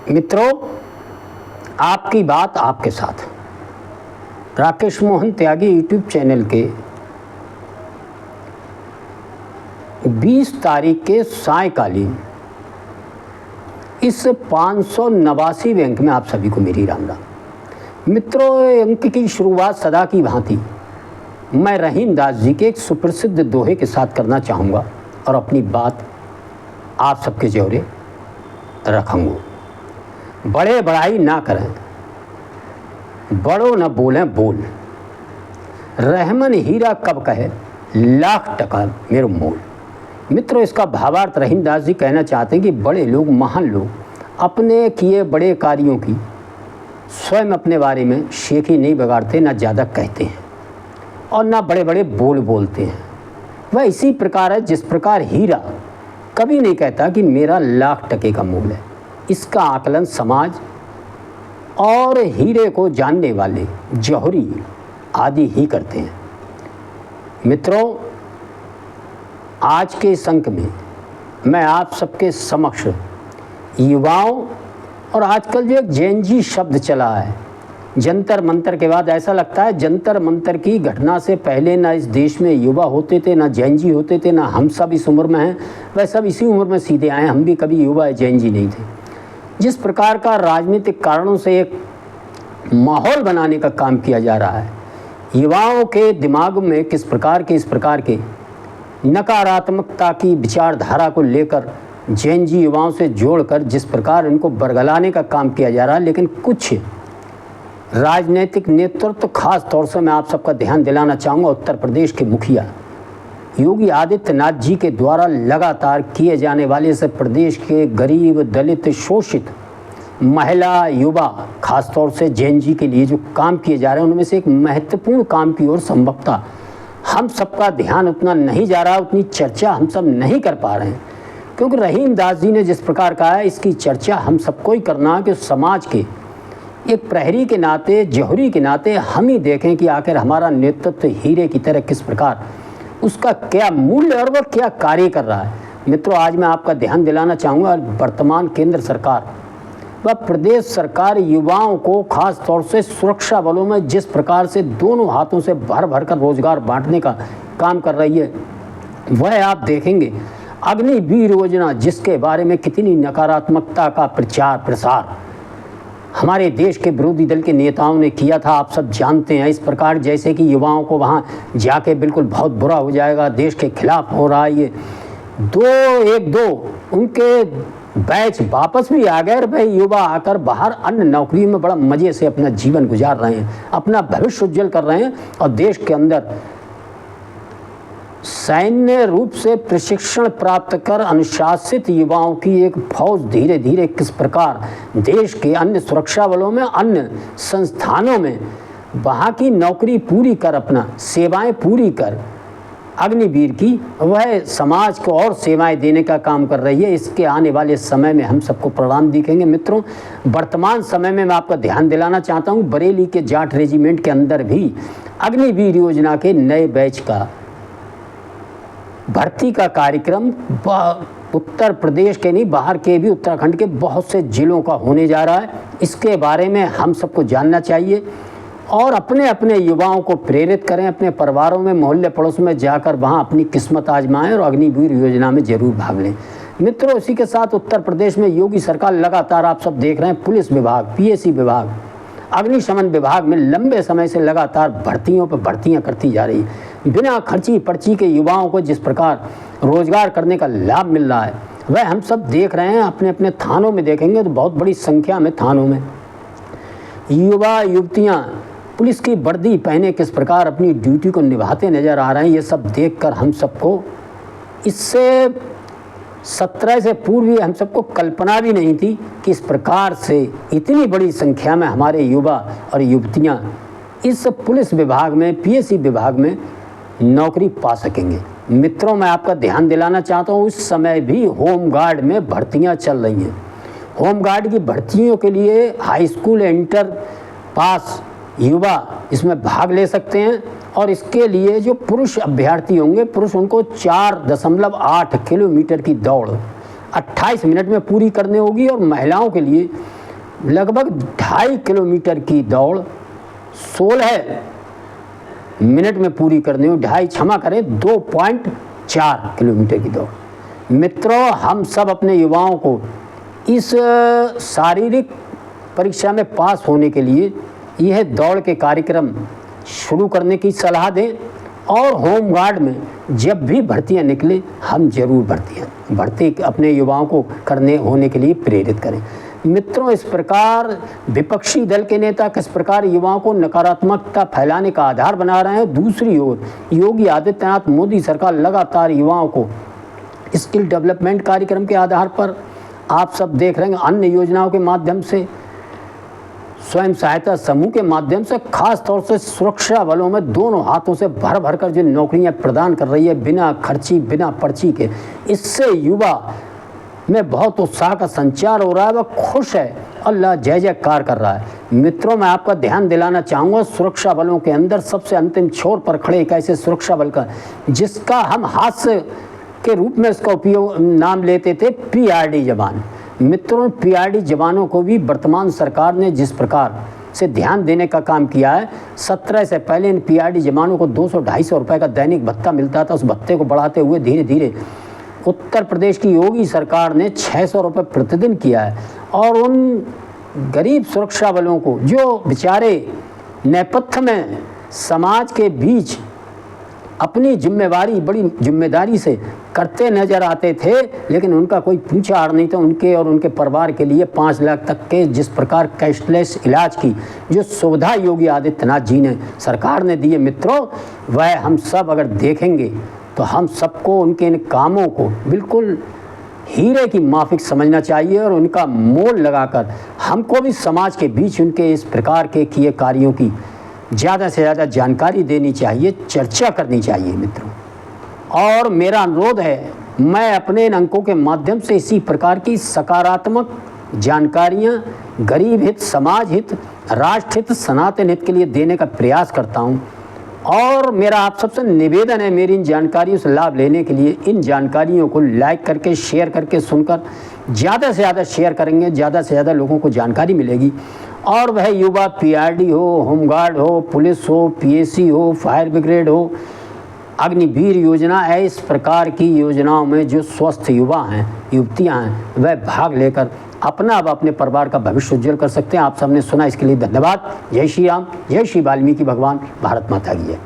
मित्रों, आपकी बात आपके साथ राकेश मोहन त्यागी यूट्यूब चैनल के 20 तारीख के सायंकालीन इस 589 अंक में आप सभी को मेरी राम राम। मित्रों, अंक की शुरुआत सदा की भांति मैं रहीम दास जी के एक सुप्रसिद्ध दोहे के साथ करना चाहूँगा और अपनी बात आप सबके जोरे रखूँगा। बड़े बड़ाई ना करें, बड़ों न बोलें बोल, रहमन हीरा कब कहे लाख टका मेरे मोल। मित्रों, इसका भावार्थ रहीम दास जी कहना चाहते हैं कि बड़े लोग, महान लोग अपने किए बड़े कार्यों की स्वयं अपने बारे में शेखी नहीं बगाड़ते, ना ज़्यादा कहते हैं और ना बड़े बड़े बोल बोलते हैं। वह इसी प्रकार है जिस प्रकार हीरा कभी नहीं कहता कि मेरा लाख टके का मोल है। इसका आकलन समाज और हीरे को जानने वाले जौहरी आदि ही करते हैं। मित्रों, आज के इस अंक में मैं आप सबके समक्ष युवाओं और आजकल जो एक जेनजी शब्द चला है, जंतर मंतर के बाद ऐसा लगता है जंतर मंतर की घटना से पहले ना इस देश में युवा होते थे, ना जेनजी होते थे, ना हम सब इस उम्र में हैं। वह सब इसी उम्र में सीधे आए, हम भी कभी युवा जेनजी नहीं थे। जिस प्रकार का राजनीतिक कारणों से एक माहौल बनाने का काम किया जा रहा है, युवाओं के दिमाग में किस प्रकार के नकारात्मकता की विचारधारा को लेकर जेनजी युवाओं से जोड़कर जिस प्रकार इनको बरगलाने का काम किया जा रहा है, लेकिन कुछ राजनीतिक नेतृत्व, खास तौर से मैं आप सबका ध्यान दिलाना चाहूँगा उत्तर प्रदेश के मुखिया योगी आदित्यनाथ जी के द्वारा लगातार किए जाने वाले से प्रदेश के गरीब, दलित, शोषित महिला, युवा, खास तौर से जेनजी के लिए जो काम किए जा रहे हैं, उनमें से एक महत्वपूर्ण काम की ओर संभवतः हम सबका ध्यान उतना नहीं जा रहा, उतनी चर्चा हम सब नहीं कर पा रहे हैं। क्योंकि रहीम दास जी ने जिस प्रकार कहा है, इसकी चर्चा हम सबको ही करना है कि समाज के एक प्रहरी के नाते, जौहरी के नाते हम ही देखें कि आखिर हमारा नेतृत्व हीरे की तरह किस प्रकार, उसका क्या मूल्य और वह क्या कार्य कर रहा है। मित्रों, आज मैं आपका ध्यान दिलाना चाहूँगा वर्तमान केंद्र सरकार व प्रदेश सरकार युवाओं को खास तौर से सुरक्षा बलों में जिस प्रकार से दोनों हाथों से भर भर कर रोजगार बांटने का काम कर रही है, वह आप देखेंगे। अग्निवीर योजना, जिसके बारे में कितनी नकारात्मकता का प्रचार प्रसार हमारे देश के विरोधी दल के नेताओं ने किया था, आप सब जानते हैं। इस प्रकार जैसे कि युवाओं को वहाँ जाके बिल्कुल बहुत बुरा हो जाएगा, देश के खिलाफ हो रहा है। ये दो उनके बैच वापस भी आ गए। भाई युवा आकर बाहर अन्य नौकरी में बड़ा मज़े से अपना जीवन गुजार रहे हैं, अपना भविष्य उज्जवल कर रहे हैं और देश के अंदर सैन्य रूप से प्रशिक्षण प्राप्त कर अनुशासित युवाओं की एक फौज धीरे धीरे किस प्रकार देश के अन्य सुरक्षा बलों में, अन्य संस्थानों में वहाँ की नौकरी पूरी कर, अपना सेवाएं पूरी कर अग्निवीर की वह समाज को और सेवाएं देने का काम कर रही है। इसके आने वाले समय में हम सबको परिणाम दिखेंगे। मित्रों, वर्तमान समय में मैं आपका ध्यान दिलाना चाहता हूँ, बरेली के जाट रेजिमेंट के अंदर भी अग्निवीर योजना के नए बैच का भर्ती का कार्यक्रम उत्तर प्रदेश के नहीं, बाहर के भी उत्तराखंड के बहुत से जिलों का होने जा रहा है। इसके बारे में हम सबको जानना चाहिए और अपने अपने युवाओं को प्रेरित करें, अपने परिवारों में, मोहल्ले पड़ोस में जाकर वहां अपनी किस्मत आजमाएं और अग्निवीर योजना में जरूर भाग लें। मित्रों, इसी के साथ उत्तर प्रदेश में योगी सरकार लगातार, आप सब देख रहे हैं, पुलिस विभाग, पीएसी विभाग, अग्निशमन विभाग में लंबे समय से लगातार भर्तियों पर भर्तियां करती जा रही है। बिना खर्ची पर्ची के युवाओं को जिस प्रकार रोजगार करने का लाभ मिल रहा है, वह हम सब देख रहे हैं। अपने अपने थानों में देखेंगे तो बहुत बड़ी संख्या में थानों में युवा युवतियां पुलिस की वर्दी पहने किस प्रकार अपनी ड्यूटी को निभाते नजर आ रहे हैं। ये सब देखकर हम सबको, इससे 17 से पूर्व ही हम सबको कल्पना भी नहीं थी कि इस प्रकार से इतनी बड़ी संख्या में हमारे युवा और युवतियां इस पुलिस विभाग में, पीएसी विभाग में नौकरी पा सकेंगे। मित्रों, मैं आपका ध्यान दिलाना चाहता हूँ, उस समय भी होमगार्ड में भर्तियां चल रही हैं। होमगार्ड की भर्तियों के लिए हाई स्कूल, इंटर पास युवा इसमें भाग ले सकते हैं और इसके लिए जो पुरुष अभ्यर्थी होंगे, पुरुष, उनको 4.8 किलोमीटर की दौड़ 28 मिनट में पूरी करनी होगी और महिलाओं के लिए लगभग 2.5 किलोमीटर की दौड़ 16 मिनट में पूरी करनी हो, 2.5 क्षमा करें 2.4 किलोमीटर की दौड़। मित्रों, हम सब अपने युवाओं को इस शारीरिक परीक्षा में पास होने के लिए यह दौड़ के कार्यक्रम शुरू करने की सलाह दें और होमगार्ड में जब भी भर्तियां निकले हम जरूर भर्ती अपने युवाओं को करने होने के लिए प्रेरित करें। मित्रों, इस प्रकार विपक्षी दल के नेता किस प्रकार युवाओं को नकारात्मकता फैलाने का आधार बना रहे हैं, दूसरी ओर योगी आदित्यनाथ मोदी सरकार लगातार युवाओं को स्किल डेवलपमेंट कार्यक्रम के आधार पर आप सब देख रहे हैं, अन्य योजनाओं के माध्यम से, स्वयं सहायता समूह के माध्यम से, खास तौर से सुरक्षा बलों में दोनों हाथों से भर भर कर जो नौकरियां प्रदान कर रही है बिना खर्ची बिना पर्ची के, इससे युवा में बहुत उत्साह का संचार हो रहा है। वह खुश है, अल्लाह जय जयकार कर रहा है। मित्रों, मैं आपका ध्यान दिलाना चाहूँगा, सुरक्षा बलों के अंदर सबसे अंतिम छोर पर खड़े एक ऐसे सुरक्षा बल का जिसका हम हास्य के रूप में इसका उपयोग नाम लेते थे, PRD जवान। मित्रों, PRD जवानों को भी वर्तमान सरकार ने जिस प्रकार से ध्यान देने का काम किया है, 17 से पहले इन PRD जवानों को 200-250 रुपये का दैनिक भत्ता मिलता था। उस भत्ते को बढ़ाते हुए धीरे धीरे उत्तर प्रदेश की योगी सरकार ने 600 रुपये प्रतिदिन किया है और उन गरीब सुरक्षा बलों को जो बेचारे नेपथ्य में समाज के बीच अपनी जिम्मेवारी बड़ी जिम्मेदारी से करते नजर आते थे, लेकिन उनका कोई पूछा हार नहीं था, उनके और उनके परिवार के लिए 5 लाख तक के जिस प्रकार कैशलेस इलाज की जो सुविधा योगी आदित्यनाथ जी ने सरकार ने दी है, मित्रों, वह हम सब अगर देखेंगे तो हम सबको उनके इन कामों को बिल्कुल हीरे की माफिक समझना चाहिए और उनका मोल लगाकर हमको भी समाज के बीच उनके इस प्रकार के किए कार्यों की ज़्यादा से ज़्यादा जानकारी देनी चाहिए, चर्चा करनी चाहिए मित्रों। और मेरा अनुरोध है, मैं अपने इन अंकों के माध्यम से इसी प्रकार की सकारात्मक जानकारियां गरीब हित, समाज हित, राष्ट्र हित, सनातन हित के लिए देने का प्रयास करता हूं। और मेरा आप सबसे निवेदन है, मेरी इन जानकारियों से लाभ लेने के लिए इन जानकारियों को लाइक करके, शेयर करके, सुनकर ज़्यादा से ज़्यादा शेयर करेंगे, ज़्यादा से ज़्यादा लोगों को जानकारी मिलेगी। और वह युवा PRD हो, होमगार्ड हो, पुलिस हो, PAC हो, फायर ब्रिगेड हो, अग्निवीर योजना है, इस प्रकार की योजनाओं में जो स्वस्थ युवा हैं, युवतियां हैं, वह भाग लेकर अपना व अपने परिवार का भविष्य उज्जवल कर सकते हैं। आप सबने सुना, इसके लिए धन्यवाद। जय श्री राम, जय श्री वाल्मीकि भगवान, भारत माता की जय।